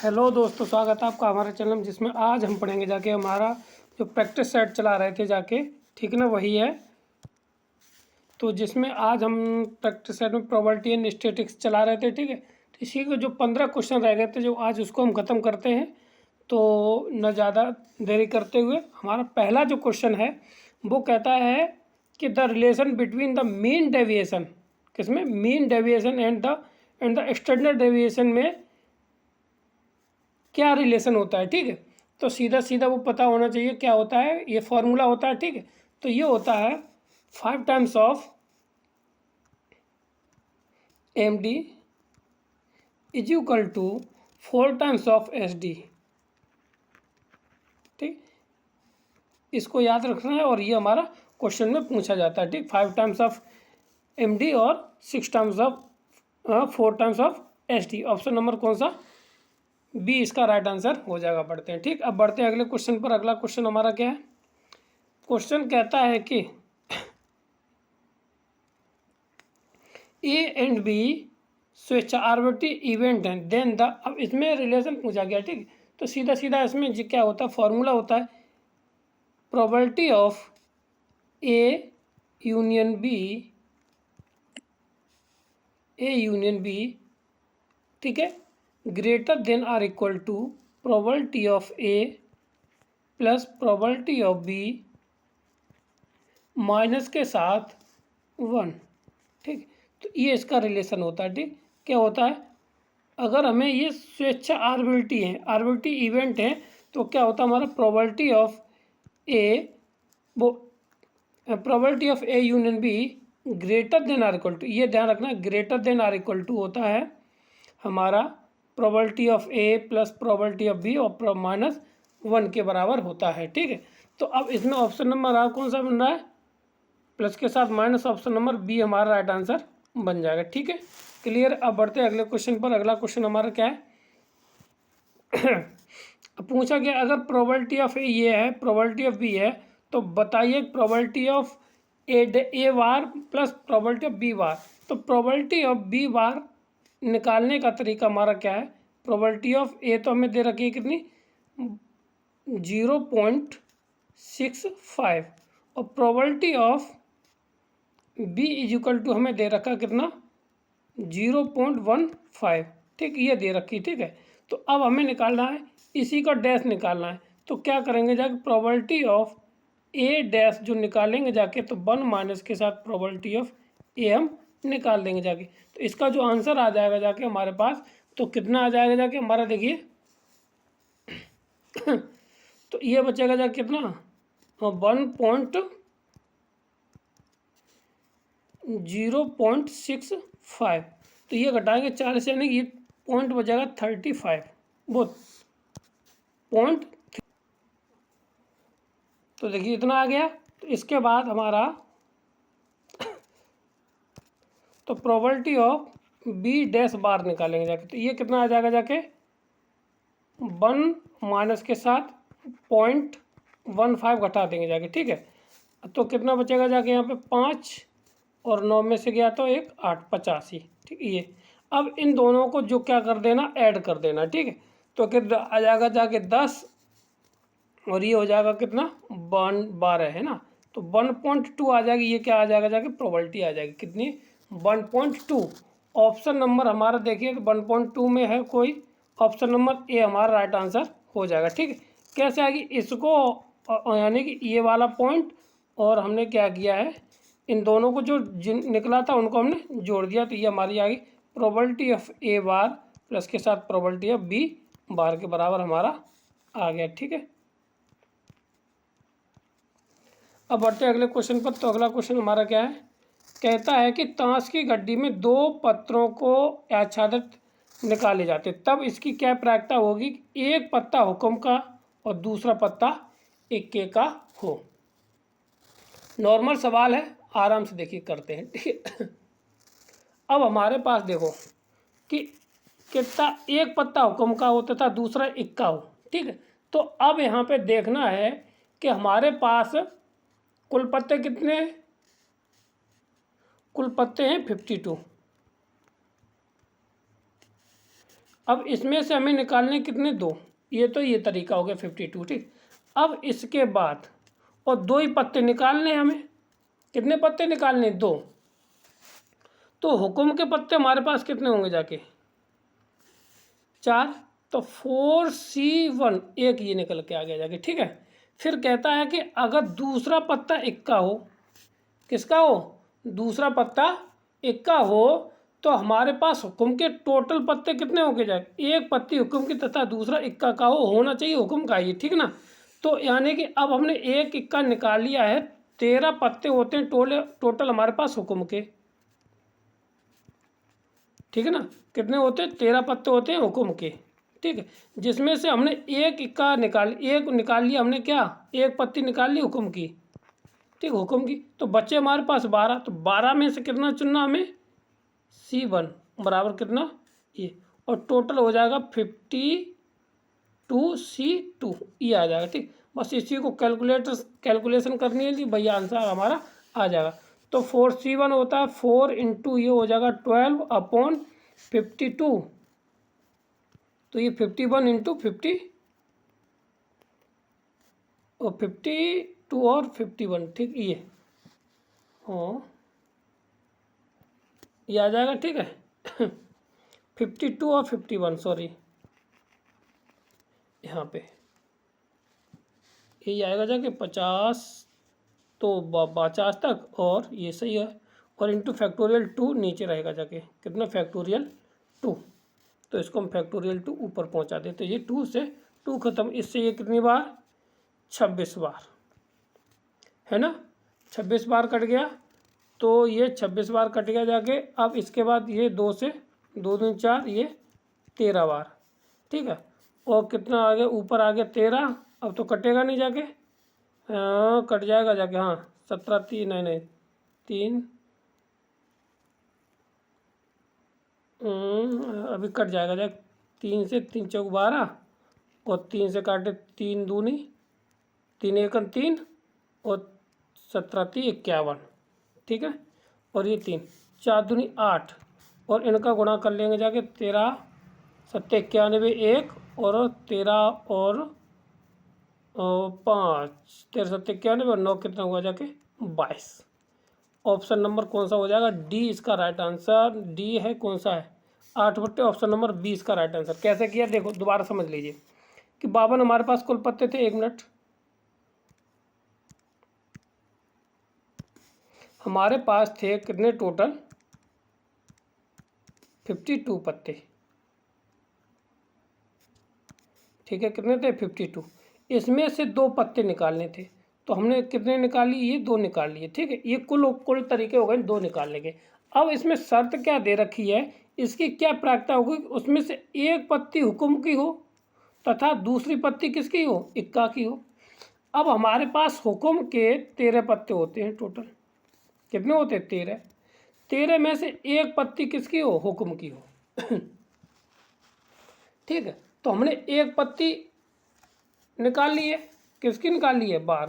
Hello दोस्तों, स्वागत है आपका हमारे चैनल में, जिसमें आज हम पढ़ेंगे जाके हमारा जो प्रैक्टिस सेट चला रहे थे जाके, ठीक ना, वही है। तो जिसमें आज हम प्रैक्टिस सेट में प्रोबेबिलिटी एंड स्टैटिस्टिक्स चला रहे थे, ठीक है। तो इसी के जो 15 क्वेश्चन रह गए थे, जो आज उसको हम ख़त्म करते हैं। तो न ज़्यादा देरी करते हुए हमारा पहला जो क्वेश्चन है वो कहता है कि the relation between the mean deviation, किसमें, mean deviation and the standard deviation में क्या रिलेशन होता है, ठीक है। तो सीधा सीधा वो पता होना चाहिए क्या होता है। ये फॉर्मूला होता है, ठीक है। तो ये होता है 5 times of M D is equal to 4 times of S D, ठीक। इसको याद रखना है और ये हमारा क्वेश्चन में पूछा जाता है, ठीक। 5 टाइम्स ऑफ एम डी और 6 times of 4 times of S D. Option number कौन सा, बी इसका राइट आंसर हो जाएगा। बढ़ते हैं, ठीक। अब बढ़ते हैं अगले क्वेश्चन पर। अगला क्वेश्चन हमारा क्या है, क्वेश्चन कहता है कि ए एंड बी स्वेच्छाचारी इवेंट हैं, देन द, अब इसमें रिलेशन पूछा गया, ठीक। तो सीधा सीधा इसमें जी क्या होता है, फॉर्मूला होता है probability of A union B, ठीक है, greater than or equal to probability of A plus probability of B minus के साथ 1, ठीक। तो ये इसका रिलेशन होता है, ठीक। क्या होता है, अगर हमें ये स्वेच्छा आर्बिट्री इवेंट है, तो क्या होता है हमारा प्रोबेबिलिटी ऑफ ए, वो probability of A union B greater than or equal to, ये ध्यान रखना, greater than or equal to होता है हमारा probability of A plus probability of B और माइनस 1 के बराबर होता है, ठीक है। तो अब इसमें ऑप्शन नंबर आ कौन सा बन रहा है, प्लस के साथ माइनस, ऑप्शन नंबर बी हमारा राइट आंसर बन जाएगा, ठीक है। क्लियर। अब बढ़ते हैं अगले क्वेश्चन पर। अगला क्वेश्चन हमारा क्या है पूछा गया, अगर प्रोबेबिलिटी ऑफ ए ये है, प्रोबेबिलिटी ऑफ बी है, तो बताइए probability of A bar plus probability of B bar. तो प्रोबेबिलिटी ऑफ बी बार निकालने का तरीका हमारा क्या है, प्रोबेबिलिटी ऑफ ए तो हमें दे रखी है कितनी, 0.65, और probability of B is equal to हमें दे रखा कितना, 0.15, ठीक, ये दे रखी, ठीक है। तो अब हमें निकालना है, इसी का डैश निकालना है। तो क्या करेंगे जाके, प्रोबेबिलिटी ऑफ ए डैश जो निकालेंगे जाके, तो 1 माइनस के साथ प्रोबेबिलिटी ऑफ ए हम निकाल देंगे जाके। तो इसका जो आंसर आ जाएगा जाके हमारे पास, तो कितना आ जाएगा जाके हमारा, देखिए तो ये बचेगा जाके कितना, 0.65। तो ये घटाएंगे 4 से, यानी कि ये पॉइंट बचेगा 35, वो पॉइंट। तो देखिए इतना आ गया। तो इसके बाद हमारा तो प्रोबेबिलिटी ऑफ बी डैश बार निकालेंगे जाके। तो ये कितना आ जाएगा जाके, 1 माइनस के साथ 0.15 घटा देंगे जाके, ठीक है। तो कितना बचेगा जाके यहाँ पे 5 और 9 में से गया तो 1 8, 85, ठीक है। ये अब इन दोनों को जो क्या कर देना, ऐड कर देना, ठीक है। तो कितना आ जाएगा जाके 10, और ये हो जाएगा कितना, 12 है ना। तो 1.2 आ जाएगी, ये क्या आ जाएगा जाके, प्रोबेबिलिटी आ जाएगी कितनी, 1.2। ऑप्शन नंबर हमारा देखिए 1.2 में है कोई, ऑप्शन नंबर ए हमारा राइट आंसर हो जाएगा, ठीक है। कैसे आएगी, इसको यानी कि ये वाला पॉइंट, और हमने क्या किया है, इन दोनों को जो निकला था उनको हमने जोड़ दिया। तो ये हमारी आ गई probability of A bar plus के साथ प्रोबेबिलिटी ऑफ बी बार के बराबर हमारा आ गया, ठीक है। अब बढ़ते हैं अगले क्वेश्चन पर। तो अगला क्वेश्चन हमारा क्या है, कहता है कि ताश की गड्डी में 2 पत्रों को आच्छादित निकाले जाते, तब इसकी क्या प्रायिकता होगी, एक पत्ता हुक्म का और दूसरा पत्ता इक्के का हो। नॉर्मल सवाल है, आराम से देखिए करते हैं, ठीक है। अब हमारे पास देखो कि कितना, एक पत्ता हुक्म का हो तथा दूसरा इक्का हो, ठीक है। तो अब यहाँ पे देखना है कि हमारे पास कुल पत्ते कितने हैं, कुल पत्ते हैं 52, अब इसमें से हमें निकालने कितने, 2। ये तो ये तरीका हो गया 52, ठीक। अब इसके बाद और 2 ही पत्ते निकालने हमें। कितने पत्ते निकालने, 2। तो हुक्म के पत्ते हमारे पास कितने होंगे जाके, 4। तो 4C1 एक ये निकल के आ गया जाके, ठीक है। फिर कहता है कि अगर दूसरा पत्ता इक्का हो, किसका हो, दूसरा पत्ता इक्का हो, तो हमारे पास हुक्म के टोटल पत्ते कितने होंगे जाए, एक पत्ती हुक्म की तथा दूसरा इक्का का हो, होना चाहिए हुक्म का, ये ठीक ना। तो यानी कि अब हमने एक इक्का निकाल लिया है, 13 पत्ते होते हैं टोटल हमारे पास हुक्म के, ठीक है ना। कितने होते हैं, 13 पत्ते होते हैं हुक्म के, ठीक है। जिसमें से हमने एक इक्का एक निकाल लिया हमने, क्या, एक पत्ती निकाल ली हुक्म की, ठीक, हुक्म की। तो बच्चे हमारे पास 12। तो 12 में से कितना चुनना हमें, C1 बराबर कितना, ये, और टोटल हो जाएगा 52C2, ये आ जाएगा, ठीक। बस इसी को कैलकुलेशन करनी है जी, भैया आंसर हमारा आ जाएगा। तो 4C1 होता है 4 इंटू ये हो जाएगा 12/52। तो ये 51 इंटू 50 और 52 और 51, ठीक, ये हाँ ये आ जाएगा, ठीक है। 52 और 51, सॉरी, यहाँ पे ये आएगा जाके 50, तो 50 तक, और ये सही है, और इंटू फैक्टोरियल 2 नीचे रहेगा जाके, कितना, फैक्टोरियल 2। तो इसको हम फैक्टोरियल 2 ऊपर पहुंचा देते, ये 2 से 2 खत्म, इससे ये कितनी बार, 26 बार, है ना। 26 बार कट गया, तो ये 26 बार कट गया जाके। अब इसके बाद ये 2 से 2 दूनी 4, ये 13 बार, ठीक है। और कितना आ गया, ऊपर आ गया 13। अब तो कटेगा नहीं जाके, कट जाएगा जाके, हाँ 17, 3, नहीं 3, अभी कट जाएगा जाके, 3 से 3 चौक 12, और 3 से काटे 3 दूनी 3 एकम 3, और 17, 3, 51, ठीक है। और ये 3, 4 दूनी 8, और इनका गुणा कर लेंगे जाके, 13, 7, 91, 1, और 13 और 5, 13, 7, 91 और 9 कितना हुआ जाके, 22। ऑप्शन नंबर कौन सा हो जाएगा, डी इसका राइट आंसर, डी है, कौन सा है, 8/, ऑप्शन नंबर 20 का राइट आंसर। कैसे किया देखो, दोबारा समझ लीजिए कि 52 हमारे पास कुल पत्ते थे, 1 मिनट, हमारे पास थे कितने टोटल, 52 पत्ते, ठीक है। कितने थे, 52। इसमें से 2 पत्ते निकालने थे, तो हमने कितने निकाल लिए, ये 2 निकाल लिए, ठीक है। ये कुल तरीके हो गए 2 निकालने के। अब इसमें शर्त क्या दे रखी है, इसकी क्या प्रायिकता होगी, उसमें से एक पत्ती हुक्म की हो तथा दूसरी पत्ती किसकी हो, इक्का की हो। अब हमारे पास हुक्म के 13 पत्ते होते हैं टोटल, कितने होते हैं, 13। 13 में से एक पत्ती किसकी हो, हुक्म की हो, ठीक है। तो हमने एक पत्ती निकाल ली है, किसकी निकाल ली है, बार,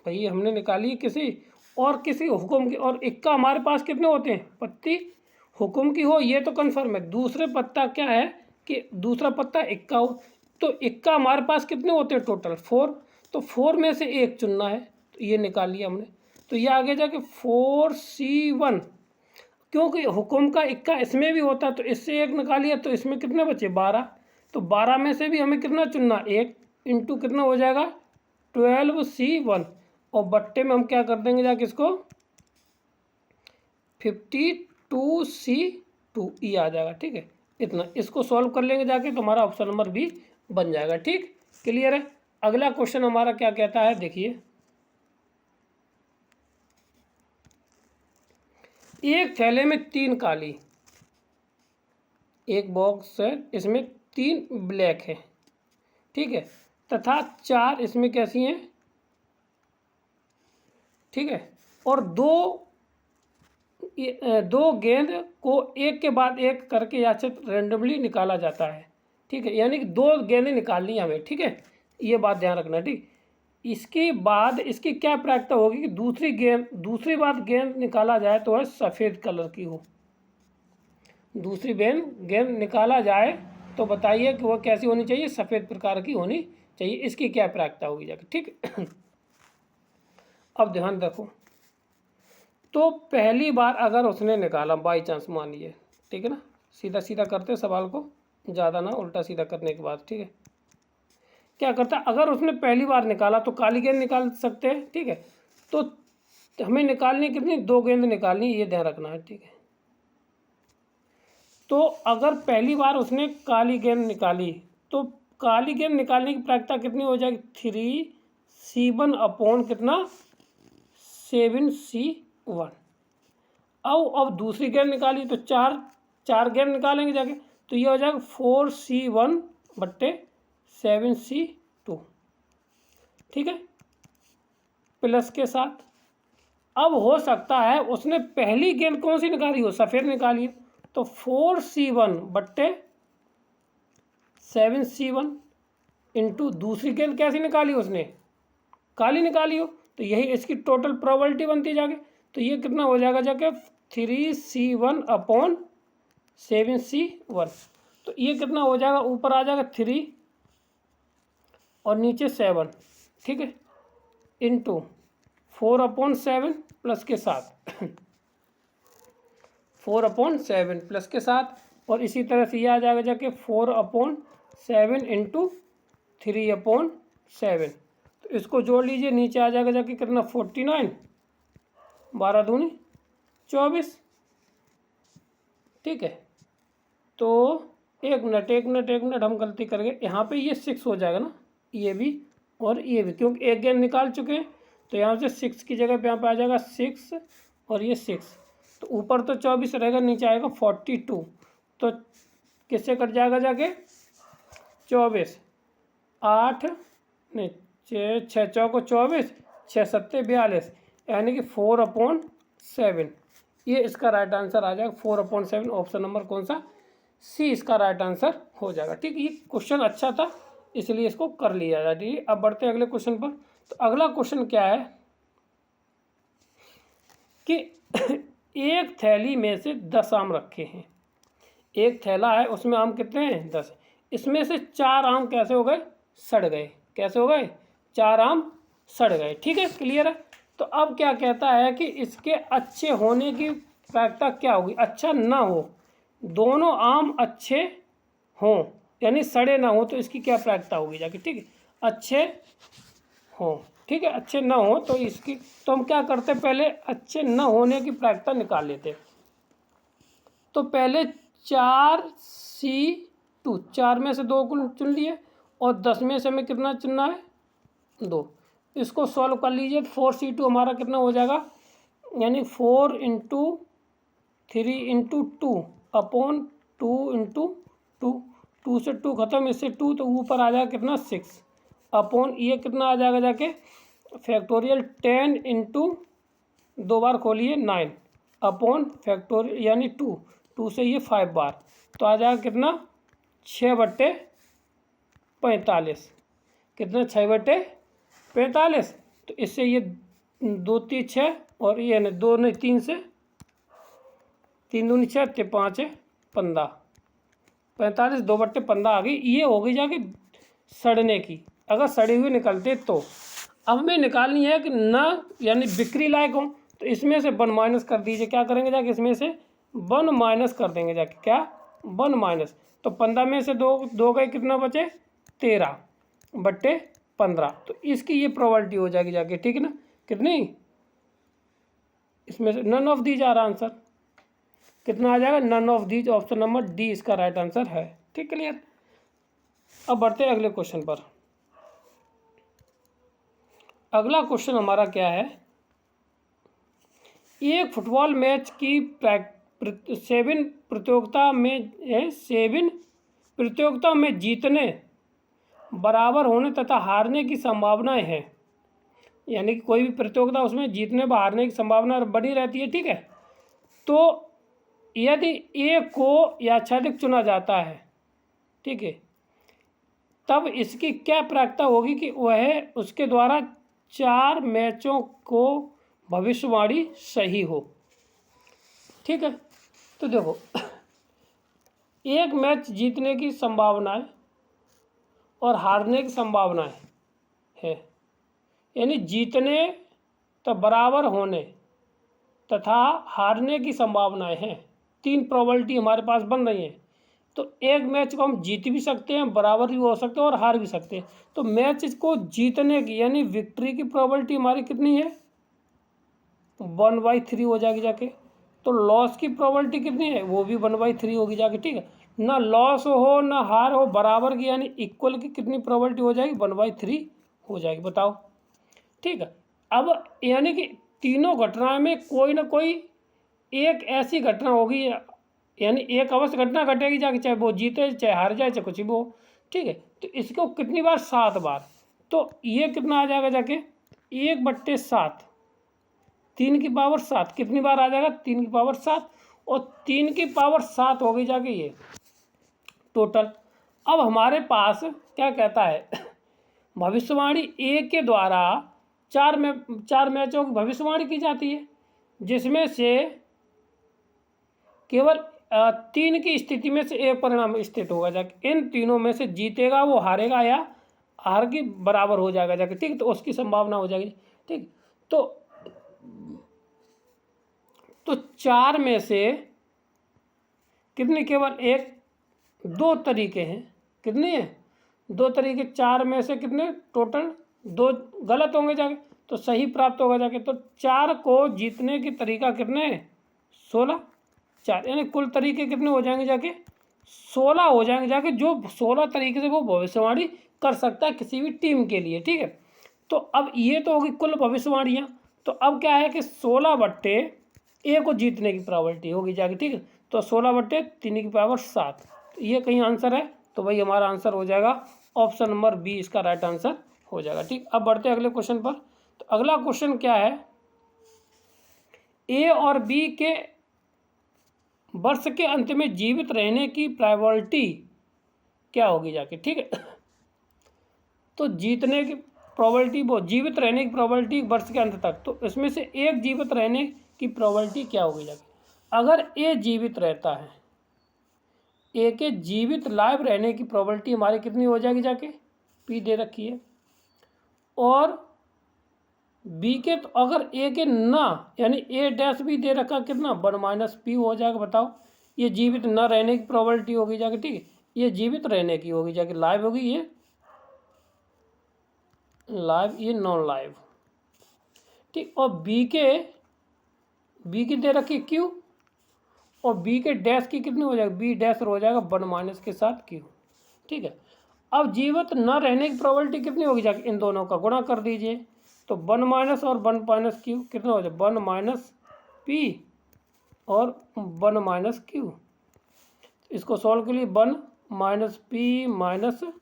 भाई हमने निकाली है किसी और किसी हुक्म की, और इक्का हमारे पास कितने होते हैं, पत्ती हुक्म की हो, ये तो कन्फर्म है। दूसरे पत्ता क्या है कि दूसरा पत्ता इक्का हो, तो इक्का हमारे पास कितने होते हैं टोटल, 4। तो 4 में से एक चुनना है, तो ये निकाल लिया हमने। तो ये आगे जाके 4C1, क्योंकि हुक्म का इक्का इसमें भी होता है, तो इससे एक निकालिए, तो इसमें कितने बचे, 12। तो 12 में से भी हमें कितना चुनना, एक, इंटू कितना हो जाएगा, 12C1, और बट्टे में हम क्या कर देंगे जाके इसको, 52C2, ये आ जाएगा, ठीक है। इतना इसको सॉल्व कर लेंगे जाके, तो हमारा ऑप्शन नंबर बी बन जाएगा, ठीक, क्लियर है। अगला क्वेश्चन हमारा क्या कहता है, देखिए, एक थैले में 3 काली, एक बॉक्स है, इसमें 3 ब्लैक है, ठीक है, तथा 4 इसमें कैसी हैं, ठीक है, और दो गेंद को एक के बाद एक करके या से रेंडमली निकाला जाता है, ठीक है। यानी कि 2 गेंदें निकालनी है हमें, ठीक है, ये बात ध्यान रखना, ठीक। इसके बाद इसकी क्या प्रायिकता होगी कि दूसरी बार गेंद निकाला जाए तो है सफ़ेद कलर की हो, दूसरी गेंद निकाला जाए तो बताइए कि वह कैसी होनी चाहिए, सफ़ेद प्रकार की होनी चाहिए। इसकी क्या प्रायिकता होगी जाके, ठीक है। अब ध्यान रखो, तो पहली बार अगर उसने निकाला बाई चांस मानिए, ठीक है ना, सीधा सीधा करते सवाल को, ज़्यादा ना उल्टा सीधा करने के बाद, ठीक है। क्या करता है, अगर उसने पहली बार निकाला तो काली गेंद निकाल सकते हैं, ठीक है। तो हमें निकालनी कितनी, 2 गेंद निकालनी, ये ध्यान रखना है, ठीक है। तो अगर पहली बार उसने काली गेंद निकाली तो काली गेंद निकालने की प्रायिकता कितनी हो जाएगी, 3C1 अपॉन कितना, 7C1। अब दूसरी गेंद निकाली तो चार गेंद निकालेंगे जाके, तो ये हो जाएगा 4C1 बट्टे 7C2, ठीक है, प्लस के साथ। अब हो सकता है उसने पहली गेंद कौन सी निकाली हो, सफ़ेद निकाली, तो 4C1 बट्टे 7C1 इंटू दूसरी गेंद कैसी निकाली उसने, काली निकाली हो, तो यही इसकी टोटल प्रोबेबिलिटी बनती जाके। तो ये कितना हो जाएगा जाके, 3C1 अपॉन 7C1। तो ये कितना हो जाएगा, ऊपर आ जाएगा 3 और नीचे 7, ठीक है, इंटू 4/7 प्लस के साथ 4/7 प्लस के साथ, और इसी तरह से ये आ जाएगा जाके 4/7 इंटू 3/7। तो इसको जोड़ लीजिए, नीचे आ जाएगा जाके कितना, 49, 12 दूनी 24, ठीक है। तो एक मिनट हम गलती कर गए, यहाँ पे ये 6 हो जाएगा ना, ये भी और ये भी, क्योंकि एक गेंद निकाल चुके हैं, तो यहाँ से 6 की जगह पे यहाँ पे आ जाएगा 6 और ये 6, तो ऊपर तो 24 रहेगा, नीचे आएगा 42। तो किससे कट जाएगा जाके, 24, 8 नहीं 6 चौको 24, 6 सत्ते 42, यानी कि 4/7। ये इसका राइट आंसर आ जाएगा 4/7। ऑप्शन नंबर कौन सा, सी इसका राइट आंसर हो जाएगा, ठीक। ये क्वेश्चन अच्छा था इसलिए इसको कर लिया जाए, ठीक है। अब बढ़ते हैं अगले क्वेश्चन पर। तो अगला क्वेश्चन क्या है कि एक थैली में से 10 आम रखे हैं, एक थैला है उसमें आम कितने हैं, 10। इसमें से 4 आम कैसे हो गए, सड़ गए, कैसे हो गए, 4 आम सड़ गए, ठीक है, क्लियर है। तो अब क्या कहता है कि इसके अच्छे होने की प्रायिकता क्या होगी, अच्छा ना हो, दोनों आम अच्छे हों यानी सड़े ना हो, तो इसकी क्या प्रायिकता होगी जाके, ठीक है, अच्छे हों, ठीक है, अच्छे ना हो तो इसकी, तो हम क्या करते, पहले अच्छे न होने की प्रायिकता निकाल लेते। तो पहले 4C2, 4 में से 2 को चुन लिए और 10 में से हमें कितना चुनना है, 2। इसको सॉल्व कर लीजिए, 4C2 हमारा कितना हो जाएगा, यानी 4 इंटू 3 इंटू 2 अपॉन 2 इंटू 2, 2 से 2 खत्म, इससे 2, तो ऊपर आ जाएगा कितना, 6 अपॉन ये कितना आ जाएगा जाके, फैक्टोरियल 10 इंटू 2 बार खोलिए 9 अपॉन फैक्टोरियल यानी 2 से ये 5 बार, तो आ जाएगा कितना, 6/45, कितना, 6/45। तो इससे ये 2 3 6 और ये नहीं 2 नहीं 3 से 3 दूनी 6 5 15, 45, 2/15 आ गई। ये हो गई जाके सड़ने की, अगर सड़ी हुई निकलते तो। अब हमें निकालनी है कि ना यानी बिक्री लायक हो, तो इसमें से 1 माइनस कर दीजिए, क्या करेंगे जाके, इसमें से 1 माइनस कर देंगे जाके, क्या 1 माइनस, तो 15 में से 2 गए, कितना बचे, 13/15। तो इसकी ये प्रोबेबिलिटी हो जाएगी जाके, ठीक है ना, कितनी, इसमें से none of these are answer, कितना आ जाएगा, none of these, option number D इसका राइट आंसर है, ठीक, क्लियर। अब बढ़ते हैं अगले क्वेश्चन पर। अगला क्वेश्चन हमारा क्या है, एक फुटबॉल मैच की 7 प्रतियोगिता में जीतने, बराबर होने तथा हारने की संभावनाएं हैं, यानी कि कोई भी प्रतियोगिता उसमें जीतने व हारने की संभावना बनी रहती है, ठीक है। तो यदि एक को यादृच्छिक चुना जाता है, ठीक है, तब इसकी क्या प्रायिकता होगी कि वह उसके द्वारा 4 मैचों को भविष्यवाणी सही हो, ठीक है। तो देखो एक मैच जीतने की संभावनाएं और हारने की संभावनाएं है, यानी जीतने तो बराबर होने तथा हारने की संभावनाएं हैं। 3 प्रोबेबिलिटी हमारे पास बन रही हैं। तो एक मैच को हम जीत भी सकते हैं, बराबर भी हो सकते हैं और हार भी सकते हैं। तो मैच को जीतने की यानी विक्ट्री की प्रोबेबिलिटी हमारी कितनी है? 1/3 हो जाएगी जाके। तो लॉस की प्रोबेबिलिटी कितनी है? वो भी 1/3 होगी जाके, ठीक है। ना लॉस हो ना हार हो, बराबर की यानी इक्वल की कितनी प्रोबेबिलिटी हो जाएगी? 1/3 हो जाएगी। बताओ, ठीक है। अब यानी कि तीनों घटनाओं में कोई ना कोई एक ऐसी घटना होगी, यानी एक अवश्य घटना घटेगी जाके, चाहे वो जीते चाहे हार जाए चाहे कुछ भी हो, ठीक है। तो इसको कितनी बार? 7 बार। तो ये कितना आ जाएगा जाके? 1/7, 3 की पावर 7 कितनी बार आ जाएगा? 3 की पावर 7, और 3 की पावर 7 हो गई जाके ये टोटल। अब हमारे पास क्या कहता है? भविष्यवाणी ए के द्वारा 4 मैचों की भविष्यवाणी की जाती है, जिसमें से केवल 3 की स्थिति में से एक परिणाम स्थित होगा जाके। इन तीनों में से जीतेगा वो हारेगा या हार की बराबर हो जाएगा जाके, ठीक। तो उसकी संभावना हो जाएगी, ठीक। तो 4 में से कितनी? केवल 2 तरीके हैं। कितने हैं? 2 तरीके। 4 में से कितने टोटल? 2 गलत होंगे जाके, तो सही प्राप्त होगा जाके। तो 4 को जीतने की तरीका कितने हैं? 16। 4 यानी कुल तरीके कितने हो जाएंगे जाके? 16 हो जाएंगे जाके, जो 16 तरीके से वो भविष्यवाणी कर सकता है किसी भी टीम के लिए, ठीक है। तो अब ये तो होगी कुल भविष्यवाणियाँ। तो अब क्या है कि 16/A को जीतने की प्रोबेबिलिटी होगी जाके, ठीक है। तो 16/3 की पावर 7, तो ये कहीं आंसर है, तो भाई हमारा आंसर हो जाएगा ऑप्शन नंबर बी, इसका राइट आंसर हो जाएगा, ठीक। अब बढ़ते हैं अगले क्वेश्चन पर। तो अगला क्वेश्चन क्या है? ए और बी के वर्ष के अंत में जीवित रहने की प्रोबेबिलिटी क्या होगी जाके, ठीक है। तो जीतने की प्रोबेबिलिटी, वो जीवित रहने की प्रोबेबिलिटी वर्ष के अंत तक, तो इसमें से एक जीवित रहने की प्रोबेबिलिटी क्या होगी जाके? अगर ए जीवित रहता है, ए के जीवित लाइव रहने की प्रोबेबिलिटी हमारी कितनी हो जाएगी जाके? पी दे रखी है। और बी के, तो अगर ए के ना, यानी ए डैश भी दे रखा, कितना? 1 - P हो जाएगा। बताओ, ये जीवित न रहने की प्रोबेबिलिटी होगी जाके, ठीक है। ये जीवित रहने की होगी जाके, लाइव होगी, ये लाइव, ये नॉन लाइव, ठीक। और बी की दे रखी क्यू, और बी के डैश की कितनी हो जाएगी? बी डैश हो जाएगा 1 - के साथ क्यू, ठीक है। अब जीवित न रहने की प्रोबेबिलिटी कितनी होगी जाके? इन दोनों का गुणा कर दीजिए, तो 1 - और 1 - क्यू कितना हो जाए? 1 - P और 1 - क्यू। इसको सॉल्व के लिए 1 - P -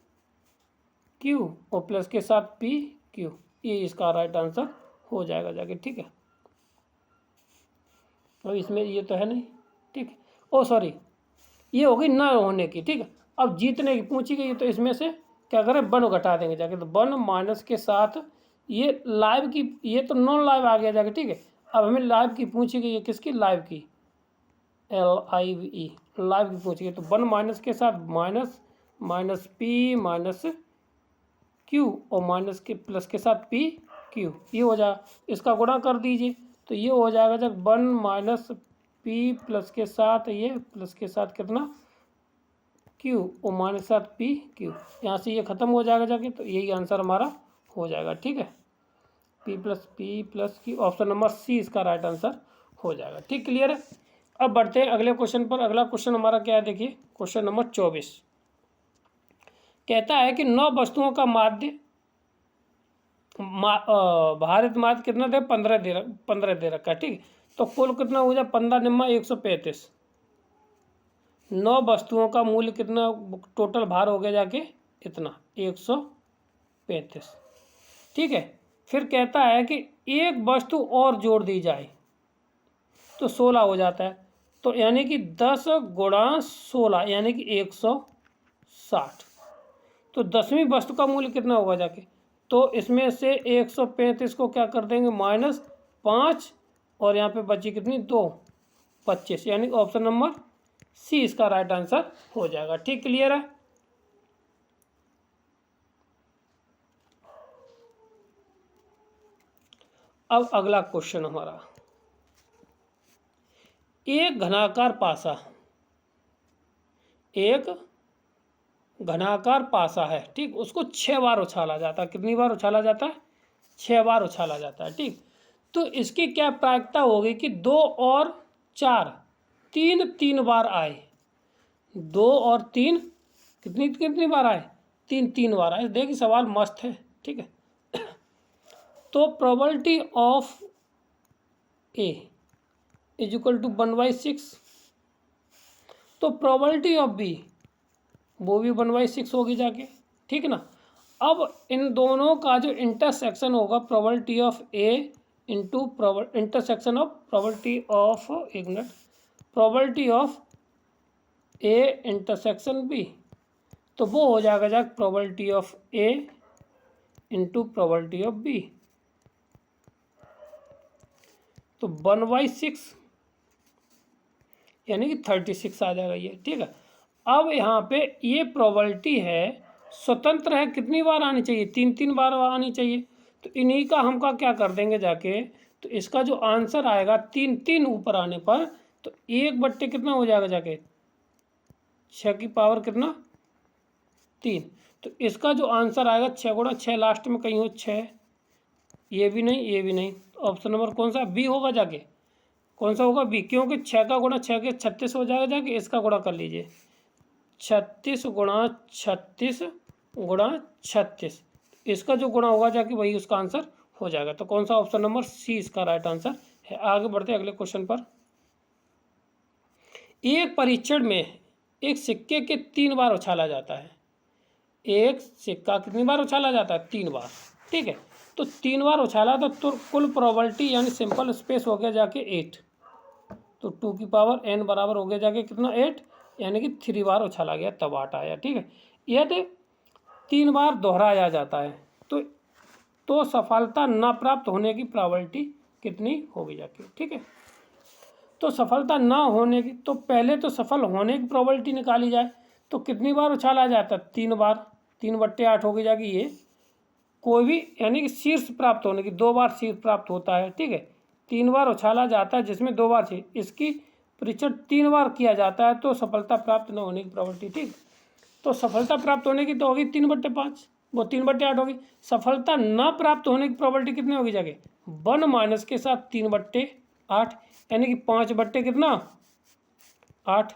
क्यू और प्लस के साथ P Q, ये इसका राइट आंसर हो जाएगा जाके, ठीक है। अब इसमें ये तो है नहीं, ठीक है। ओ सॉरी, ये होगी ना होने की, ठीक है। अब जीतने की पूछी गई, तो इसमें से क्या करें? 1 घटा देंगे जाके, तो 1 - के साथ ये लाइव की, ये तो नॉन लाइव आ गया जाके, ठीक है। अब हमें लाइव की पूछी गई है, किसकी? लाइव की, LIVE, लाइव की पूछी गई। तो 1 - के साथ -P - Q और माइनस के प्लस के साथ P Q, ये हो जाएगा। इसका गुणा कर दीजिए, तो ये हो जाएगा जब 1 - P प्लस के साथ, ये प्लस के साथ कितना? Q और माइनस के साथ P Q, यहाँ से ये खत्म हो जाएगा जाके, तो यही आंसर हमारा हो जाएगा, ठीक है। P plus Q, option number C इसका राइट आंसर हो जाएगा, ठीक। क्लियर है। अब बढ़ते हैं अगले क्वेश्चन पर। अगला क्वेश्चन हमारा क्या है? देखिए क्वेश्चन नंबर 24 कहता है कि 9 वस्तुओं का माध्य भारित माध्य कितना दे? 15 दे रखा है, ठीक। तो कुल कितना हो जाए? 15 निम्मा 135। 9 वस्तुओं का मूल्य कितना? टोटल भार हो गया जाके इतना 135, ठीक है। फिर कहता है कि एक वस्तु और जोड़ दी जाए तो 16 हो जाता है। तो यानी कि 10 × 16 यानी कि 160। तो 10वीं वस्तु का मूल्य कितना होगा जाके? तो इसमें से 135 को क्या कर देंगे? -5, और यहाँ पे बची कितनी? 2, 25, यानी ऑप्शन नंबर सी इसका राइट आंसर हो जाएगा। ठीक, क्लियर है। अब अगला क्वेश्चन हमारा, एक घनाकार पासा, एक घनाकार पासा है, ठीक, उसको 6 बार उछाला जाता है। कितनी बार उछाला जाता है? 6 बार उछाला जाता है। ठीक, तो इसकी क्या प्रायिकता होगी कि 2 और 4 3 बार आए। 2 और 3 कितनी कितनी बार आए? 3 बार आए। देखिए सवाल मस्त है। ठीक है, तो probability of A is equal to 1/6, तो प्रोबेबिलिटी ऑफ बी वो भी 1/6 होगी जाके। ठीक ना। अब इन दोनों का जो इंटरसेक्शन होगा, probability of A into intersection of probability of, एक minute, probability of A intersection B, तो वो हो जाएगा जाके probability of A into probability of B, तो 1/6 यानी कि 36 आ जाएगा ये। ठीक है, अब यहाँ पे ये प्रोबेबिलिटी है, स्वतंत्र है, कितनी बार आनी चाहिए? 3 बार आनी चाहिए। तो इन्हीं का हम का क्या कर देंगे जाके, तो इसका जो आंसर आएगा 3 ऊपर आने पर, तो 1/, कितना हो जाएगा जाके, 6 की पावर कितना, 3। तो इसका जो आंसर आएगा 6 गुणा 6, लास्ट में कहीं हो 6, ये भी नहीं, ये भी नहीं, तो ऑप्शन नंबर कौन सा? बी होगा जाके। कौन सा होगा? बी, क्योंकि 6 का गुणा 6 के 36 हो जाएगा जाके। इसका गुणा कर लीजिए, 36 गुणा 36 गुणा 36, इसका जो गुणा होगा जाके वही उसका आंसर हो जाएगा। तो कौन सा? ऑप्शन नंबर सी इसका राइट आंसर है। आगे बढ़ते अगले क्वेश्चन पर। एक परीक्षण में एक सिक्के के 3 बार उछाला जाता है। एक सिक्का कितनी बार उछाला जाता है? 3 बार। ठीक है, तो 3 बार उछाला तो कुल प्रोबेबिलिटी यानी सिंपल स्पेस हो गया जाके 8, तो 2 की पावर n बराबर हो गया जाके कितना, 8, यानी कि 3 बार उछाला गया तब 8 आया। ठीक है, यदि 3 बार दोहराया जाता है तो सफलता न प्राप्त होने की प्रोबेबिलिटी कितनी होगी जाके। ठीक है, तो सफलता न होने की, तो पहले तो सफल होने की प्रोबेबिलिटी निकाली जाए, तो कितनी बार उछाला जाता है? 3 बार, 3/8 होगी जाएगी ये। कोई भी यानी कि शीर्ष प्राप्त होने की, 2 बार शीर्ष प्राप्त होता है। ठीक है, 3 बार उछाला जाता है जिसमें 2 बार शीर्ष, इसकी परीक्षण 3 बार किया जाता है तो सफलता प्राप्त न होने की प्रोबेबिलिटी। ठीक, तो सफलता प्राप्त होने की तो होगी 3/5, वो 3/8 होगी। सफलता न प्राप्त होने की प्रोबेबिलिटी कितनी होगी जाके, 1 माइनस के साथ 3/8, यानी कि 5 कितना, 8।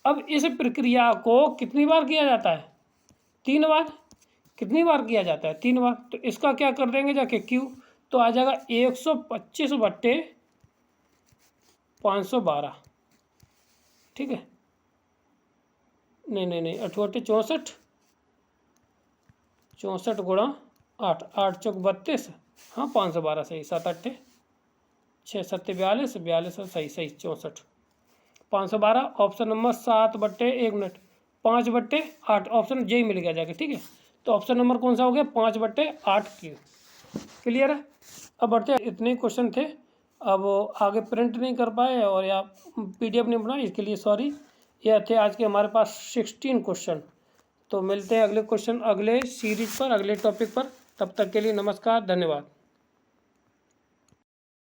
अब इस प्रक्रिया को कितनी बार किया जाता है? 3 बार। कितनी बार किया जाता है? 3 बार। तो इसका क्या कर देंगे जाके क्यू, तो आ जाएगा 125/512। ठीक है, नहीं 8 64, 64 गुणा 8, 8 चौक 32, हाँ 512 सही, 7 8 6 7 42, 42 सही 64, 512 ऑप्शन नंबर 7/1 मिनट 5/8 ऑप्शन जे ही मिल गया जाके। ठीक है, तो ऑप्शन नंबर कौन सा हो गया? 5/8 क्यू। क्लियर है। अब बढ़ते हैं, इतने क्वेश्चन थे, अब आगे प्रिंट नहीं कर पाए और या PDF नहीं बनाई, इसके लिए सॉरी। यह थे आज के हमारे पास 16 क्वेश्चन। तो मिलते हैं अगले क्वेश्चन, अगले सीरीज पर, अगले टॉपिक पर। तब तक के लिए नमस्कार, धन्यवाद।